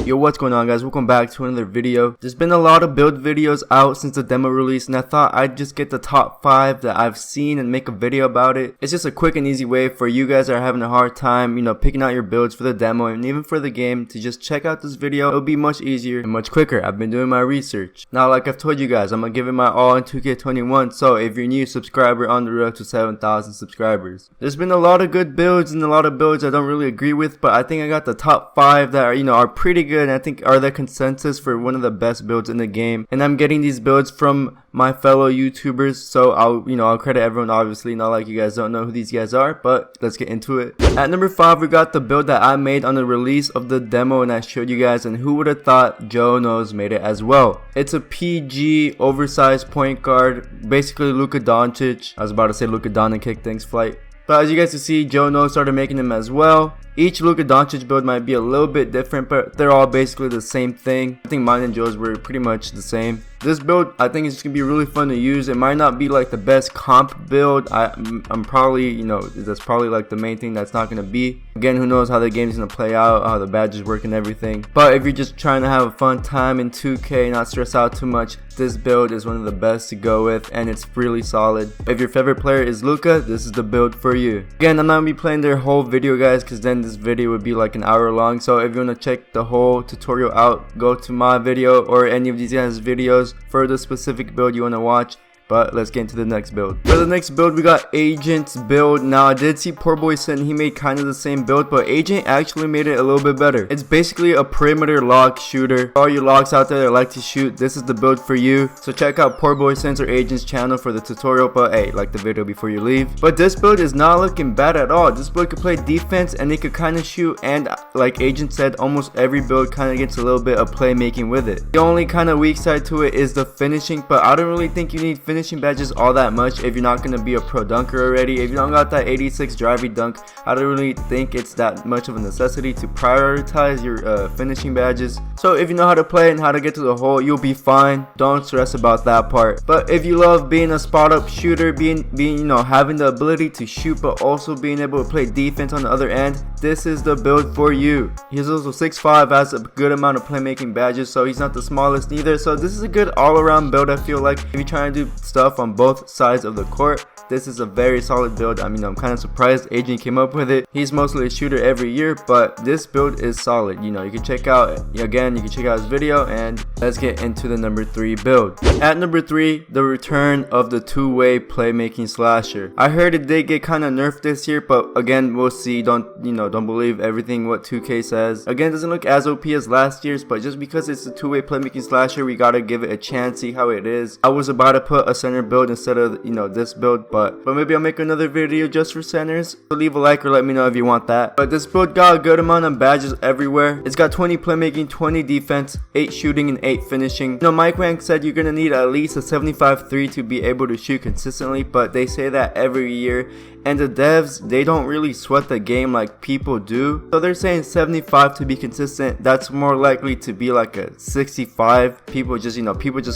Yo, what's going on, guys? Welcome back to another video. There's been a lot of build videos out since the demo release, and I thought I'd just get the top 5 that I've seen and make a video about it. It's just a quick and easy way for you guys that are having a hard time, picking out your builds for the demo and even for the game to just check out this video. It'll be much easier and much quicker. I've been doing my research. Now, like I've told you guys, I'm gonna give it my all in 2K21, so if you're a new subscriber, on the road to 7,000 subscribers. There's been a lot of good builds and a lot of builds I don't really agree with, but I think I got the top 5 that are pretty good and I think are the consensus for one of the best builds in the game. And I'm getting these builds from my fellow YouTubers, so I'll credit everyone, obviously. Not like you guys don't know who these guys are, but let's get into it. At number 5, we got the build that I made on the release of the demo and I showed you guys, and who would have thought Joe Knows made it as well. It's a PG oversized point guard, basically Luka Doncic. I was about to say Luka Don and kick things flight. But as you guys can see, Joe Knows started making them as well. Each Luka Doncic build might be a little bit different, but they're all basically the same thing. I think mine and Joe's were pretty much the same. This build, I think, is just gonna be really fun to use. It might not be like the best comp build. I'm probably, that's probably like the main thing that's not gonna be. Again, who knows how the game's gonna play out, how the badges work and everything. But if you're just trying to have a fun time in 2K, not stress out too much, this build is one of the best to go with, and it's really solid. If your favorite player is Luka, this is the build for you. Again, I'm not gonna be playing their whole video, guys, because then this video would be like an hour long. So if you want to check the whole tutorial out, go to my video or any of these guys' videos for the specific build you want to watch. But let's get into the next build. For the next build, we got Agent's build. Now, I did see Poor Boy said he made kind of the same build, but Agent actually made it a little bit better. It's basically a perimeter lock shooter. For all you locks out there that like to shoot, this is the build for you. So check out Poor Boy Sense or Agent's channel for the tutorial, but hey, like the video before you leave. But this build is not looking bad at all. This build could play defense and it could kind of shoot, and like Agent said, almost every build kind of gets a little bit of playmaking with it. The only kind of weak side to it is the finishing, but I don't really think you need finishing badges all that much if you're not going to be a pro dunker already. If you don't got that 86 driving dunk, I don't really think it's that much of a necessity to prioritize your finishing badges. So if you know how to play and how to get to the hole, you'll be fine. Don't stress about that part. But if you love being a spot up shooter, being having the ability to shoot but also being able to play defense on the other end, this is the build for you. He's also 6'5", has a good amount of playmaking badges, so he's not the smallest either. So this is a good all-around build. I feel like if you're trying to do stuff on both sides of the court, this is a very solid build. I'm kind of surprised Agent came up with it. He's mostly a shooter every year, but this build is solid. You can check out, again, you can check out his video, and let's get into the number 3 build. At number 3, the return of the two-way playmaking slasher. I heard it did get kind of nerfed this year, but again, we'll see. Don't believe everything what 2K says. Again, it doesn't look as OP as last year's, but just because it's a two-way playmaking slasher, we gotta give it a chance, see how it is. I was about to put a center build instead of this build, but maybe I'll make another video just for centers. So leave a like or let me know if you want that. But this build got a good amount of badges everywhere. It's got 20 playmaking, 20 defense, 8 shooting, and 8 finishing. Mike Wang said you're gonna need at least a 75-3 to be able to shoot consistently, but they say that every year. And the devs, they don't really sweat the game like people do. So they're saying 75 to be consistent. That's more likely to be like a 65. People just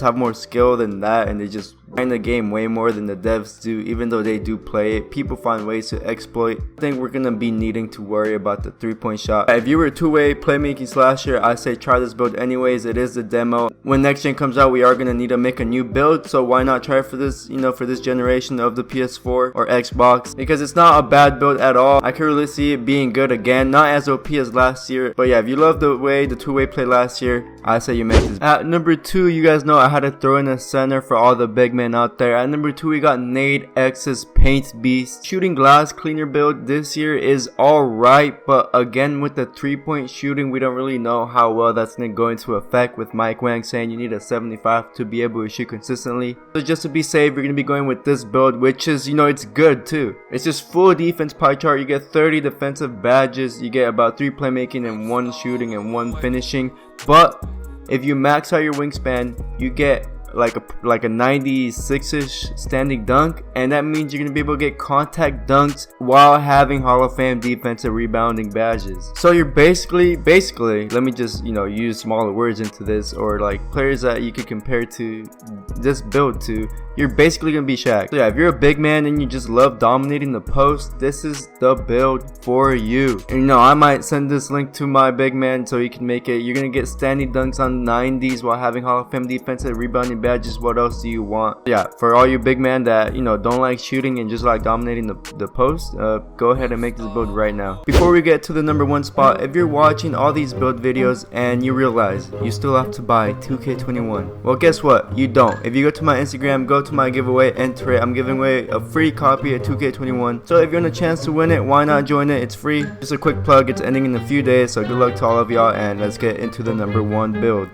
have more skill than that, and they just grind the game way more than the devs do. Even though they do play it, people find ways to exploit. I think we're gonna be needing to worry about the 3-point shot. If you were a two-way playmaking slasher, I say try this build anyways. It is the demo. When next gen comes out, we are gonna need to make a new build. So why not try for this, for this generation of the PS4 or Xbox? Because it's not a bad build at all. I can really see it being good again. Not as OP as last year, but yeah, if you love the two-way play last year, I say you make this. At number 2, you guys know I had to throw in a center for all the big men out there. At number 2, we got Nate X's Paint Beast. Shooting glass cleaner build this year is alright, but again, with the 3-point shooting, we don't really know how well that's going to go into effect, with Mike Wang saying you need a 75 to be able to shoot consistently. So just to be safe, you're going to be going with this build, which is, it's good too. It's just full defense pie chart. You get 30 defensive badges, you get about 3 playmaking and 1 shooting and 1 finishing. But if you max out your wingspan, you get like a 96ish standing dunk, and that means you're gonna be able to get contact dunks while having Hall of Fame defensive rebounding badges. So you're basically, let me just, you know, use smaller words into this, or like players that you could compare to this build to, you're basically gonna be Shaq. So yeah, if you're a big man and you just love dominating the post, this is the build for you. And you know, I might send this link to my big man so he can make it. You're gonna get standing dunks on 90s while having Hall of Fame defensive rebounding badges. What else do you want? Yeah, for all you big man that, you know, don't like shooting and just like dominating the post, go ahead and make this build right now. Before we get to the number 1 spot, if you're watching all these build videos and you realize you still have to buy 2K21, well, guess what? You don't. If you go to my Instagram, go to my giveaway, enter it. I'm giving away a free copy of 2K21. So if you want a chance to win it, why not join it? It's free. Just a quick plug. It's ending in a few days, so good luck to all of y'all, and let's get into the number 1 build.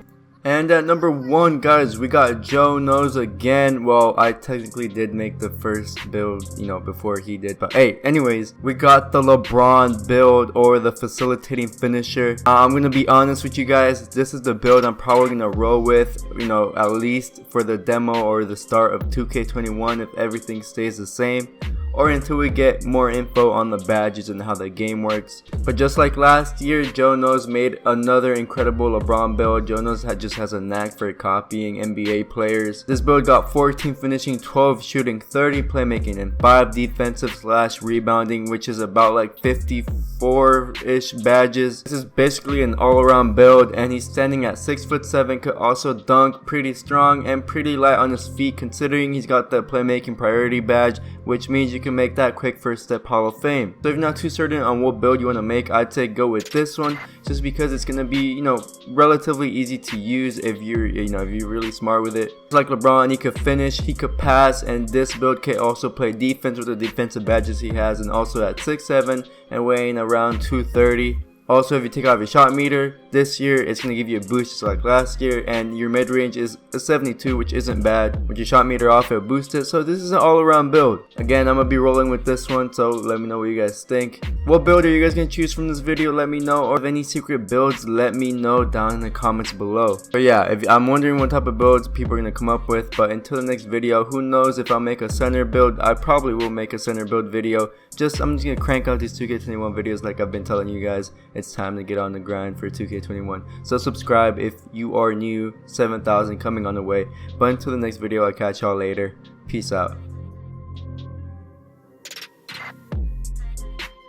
And at number 1, guys, we got Joe Knows again. Well, I technically did make the first build, you know, before he did. But hey, anyways, we got the LeBron build, or the facilitating finisher. I'm going to be honest with you guys. This is the build I'm probably going to roll with, you know, at least for the demo or the start of 2K21 if everything stays the same, or until we get more info on the badges and how the game works. But just like last year, Joe Knows made another incredible LeBron build. Joe Knows just has a knack for copying NBA players. This build got 14 finishing, 12 shooting, 30 playmaking, and 5 defensive / rebounding, which is about like 54-ish badges. This is basically an all-around build, and he's standing at 6'7", could also dunk, pretty strong and pretty light on his feet considering he's got the playmaking priority badge, which means you can make that quick first step Hall of Fame. So if you're not too certain on what build you want to make, I'd say go with this one, just because it's gonna be, you know, relatively easy to use if you're, you know, if you're really smart with it. It's like LeBron, he could finish, he could pass, and this build can also play defense with the defensive badges he has, and also at 6'7" and weighing around 230. Also, if you take off your shot meter, this year it's going to give you a boost just like last year, and your mid-range is a 72, which isn't bad. With your shot meter off, it'll boost it, so this is an all-around build. Again, I'm going to be rolling with this one, so let me know what you guys think. What build are you guys going to choose from this video? Let me know, or if any secret builds, let me know down in the comments below. But yeah, if I'm wondering what type of builds people are going to come up with, but until the next video, who knows if I'll make a center build. I probably will make a center build video. I'm just going to crank out these 2K21 videos like I've been telling you guys. It's time to get on the grind for 2K21. So subscribe if you are new. 7,000 coming on the way. But until the next video, I'll catch y'all later. Peace out.